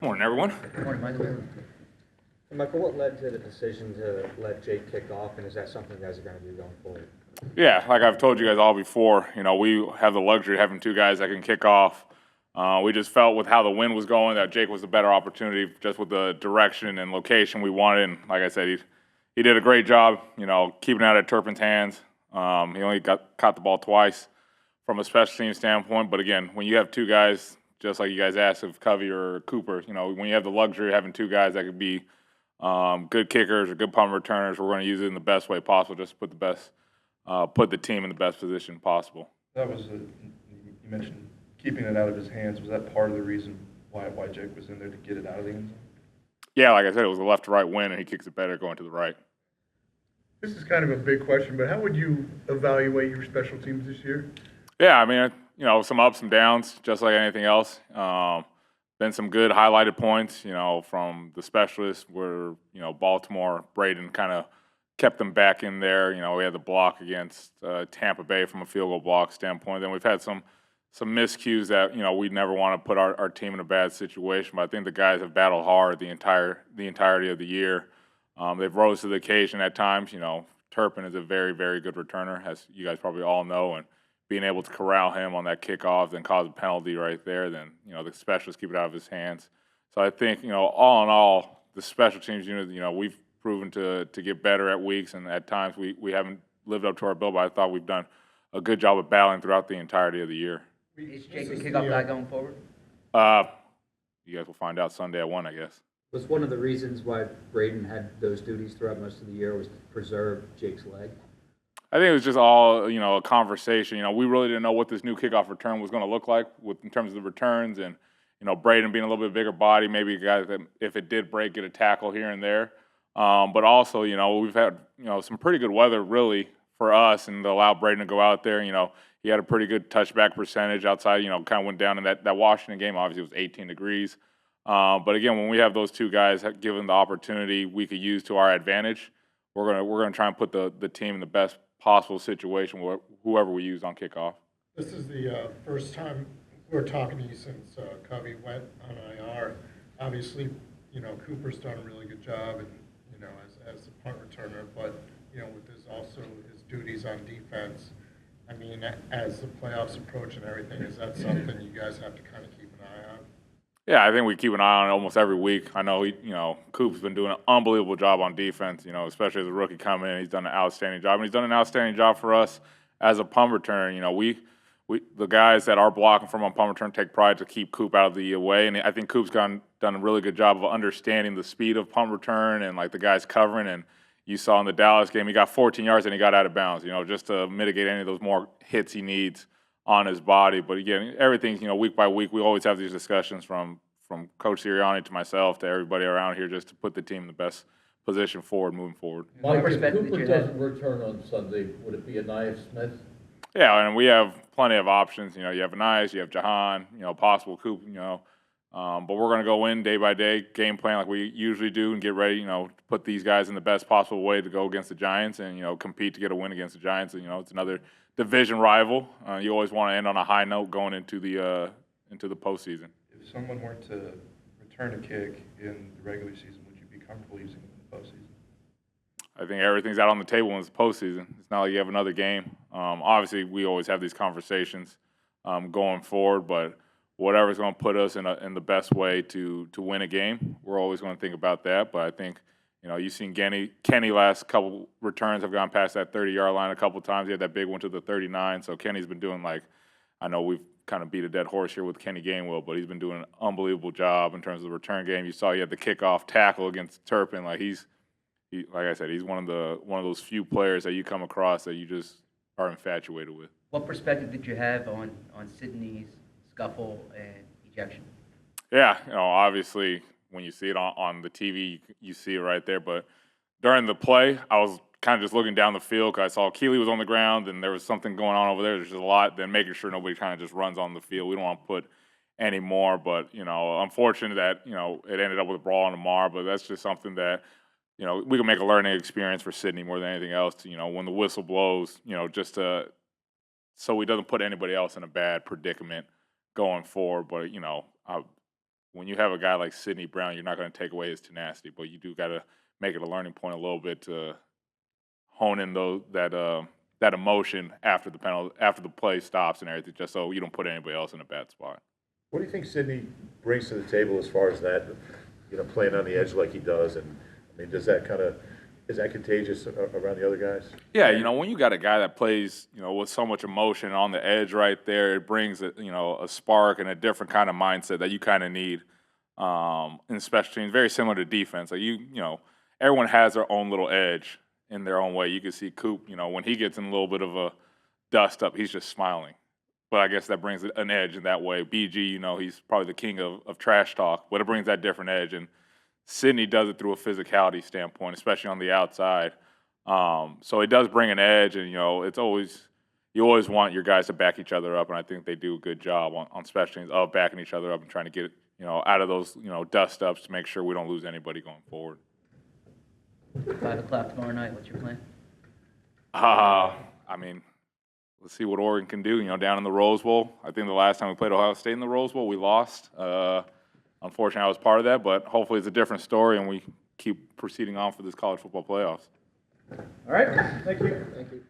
Morning, everyone. Morning, Michael. And Michael, what led to the decision to let Jake kick off, and is that something you guys are going to do going forward? Yeah, like I've told you guys all before, we have the luxury of having two guys that can kick off. We just felt with how the wind was going that Jake was the better opportunity, just with the direction and location we wanted. And like I said, he did a great job, keeping it out of Turpin's hands. He only caught the ball twice from a special team standpoint. But again, when you have two guys, just like you guys asked of Covey or Cooper, when you have the luxury of having two guys that could be good kickers or good punt returners, we're going to use it in the best way possible, just to put the team in the best position possible. You mentioned keeping it out of his hands. Was that part of the reason why Jake was in there to get it out of the end zone? Yeah, like I said, it was a left to right win, and he kicks it better going to the right. This is kind of a big question, but how would you evaluate your special teams this year? Yeah, I mean, some ups, some downs, just like anything else. Been some good highlighted points, from the specialists where, Baltimore, Braden kind of kept them back in there. We had the block against Tampa Bay from a field goal block standpoint. Then we've had some miscues that, we never want to put our team in a bad situation. But I think the guys have battled hard the entirety of the year. They've rose to the occasion at times. Turpin is a very, very good returner, as you guys probably all know, and being able to corral him on that kickoff and cause a penalty right there, then, the specialists keep it out of his hands. So I think, all in all, the special teams unit, we've proven to get better at weeks, and at times we haven't lived up to our bill, but I thought we've done a good job of battling throughout the entirety of the year. Is Jake the kickoff guy going forward? You guys will find out Sunday at 1, I guess. Was one of the reasons why Braden had those duties throughout most of the year was to preserve Jake's leg? I think it was just all, a conversation. We really didn't know what this new kickoff return was going to look like in terms of the returns, and, Braden being a little bit bigger body, maybe a guy that if it did break, get a tackle here and there. But also, we've had, some pretty good weather really for us, and to allow Braden to go out there. He had a pretty good touchback percentage outside. Kind of went down in that Washington game. Obviously, it was 18 degrees. But again, when we have those two guys given the opportunity we could use to our advantage, we're gonna try and put the team in the best possible situation with whoever we use on kickoff. This is the first time we're talking to you since Covey went on IR. Obviously, Cooper's done a really good job, and as a punt returner, but with his duties on defense. I mean, as the playoffs approach and everything, is that something you guys have to kind of keep an eye on? Yeah, I think we keep an eye on it almost every week. I know Coop's been doing an unbelievable job on defense. Especially as a rookie coming in, he's done an outstanding job, and he's done an outstanding job for us as a punt returner. We the guys that are blocking from on punt return take pride to keep Coop out of the way, and I think Coop's done a really good job of understanding the speed of punt return and like the guys covering. And you saw in the Dallas game, he got 14 yards and he got out of bounds. Just to mitigate any of those more hits he needs on his body. But again, everything's week by week. We always have these discussions from Coach Sirianni to myself to everybody around here, just to put the team in the best position forward, moving forward. What Mike, if perspective Cooper did you have? doesn't return on Sunday, would it be Anaya Smith? Yeah, and we have plenty of options. You have Anais, you have Jahan, possible Coop, but we're going to go in day by day, game plan like we usually do, and get ready, to put these guys in the best possible way to go against the Giants and, compete to get a win against the Giants. And, it's another division rival. You always want to end on a high note going into the postseason. If someone were to return a kick in the regular season, would you be comfortable using it in the postseason? I think everything's out on the table when it's postseason. It's not like you have another game. Obviously, we always have these conversations going forward, but whatever's going to put us in the best way to win a game, we're always going to think about that. But I think, you've seen Kenny last couple returns have gone past that 30-yard line a couple times. He had that big one to the 39. So Kenny's been doing I know we've kind of beat a dead horse here with Kenny Gainwell, but he's been doing an unbelievable job in terms of the return game. You saw he had the kickoff tackle against Turpin. Like I said, he's one of those few players that you come across that you just are infatuated with. What perspective did you have on Sydney's scuffle and ejection? Yeah, obviously when you see it on the TV, you see it right there. But during the play, I was kind of just looking down the field because I saw Keeley was on the ground and there was something going on over there. There's just a lot. Then making sure nobody kind of just runs on the field. We don't want to put any more. But, unfortunate that, it ended up with a brawl on the Mar. But that's just something that, we can make a learning experience for Sydney more than anything else. When the whistle blows, just so he doesn't put anybody else in a bad predicament going forward. But when you have a guy like Sidney Brown, you're not going to take away his tenacity, but you do got to make it a learning point a little bit to hone in that emotion after after the play stops and everything, just so you don't put anybody else in a bad spot. What do you think Sidney brings to the table as far as that, playing on the edge like he does? And I mean, is that contagious around the other guys? Yeah, when you got a guy that plays, with so much emotion on the edge right there, it brings a spark and a different kind of mindset that you kind of need in special teams. Very similar to defense. Like everyone has their own little edge in their own way. You can see Coop, when he gets in a little bit of a dust up, he's just smiling. But I guess that brings an edge in that way. BG, he's probably the king of trash talk, but it brings that different edge. And Sidney does it through a physicality standpoint, especially on the outside. So it does bring an edge, and you always want your guys to back each other up, and I think they do a good job on special teams of backing each other up and trying to get out of those dust ups to make sure we don't lose anybody going forward. 5 o'clock tomorrow night. What's your plan? I mean, let's see what Oregon can do. Down in the Rose Bowl. I think the last time we played Ohio State in the Rose Bowl, we lost. Unfortunately, I was part of that, but hopefully it's a different story and we keep proceeding on for this college football playoffs. All right, thank you. Thank you.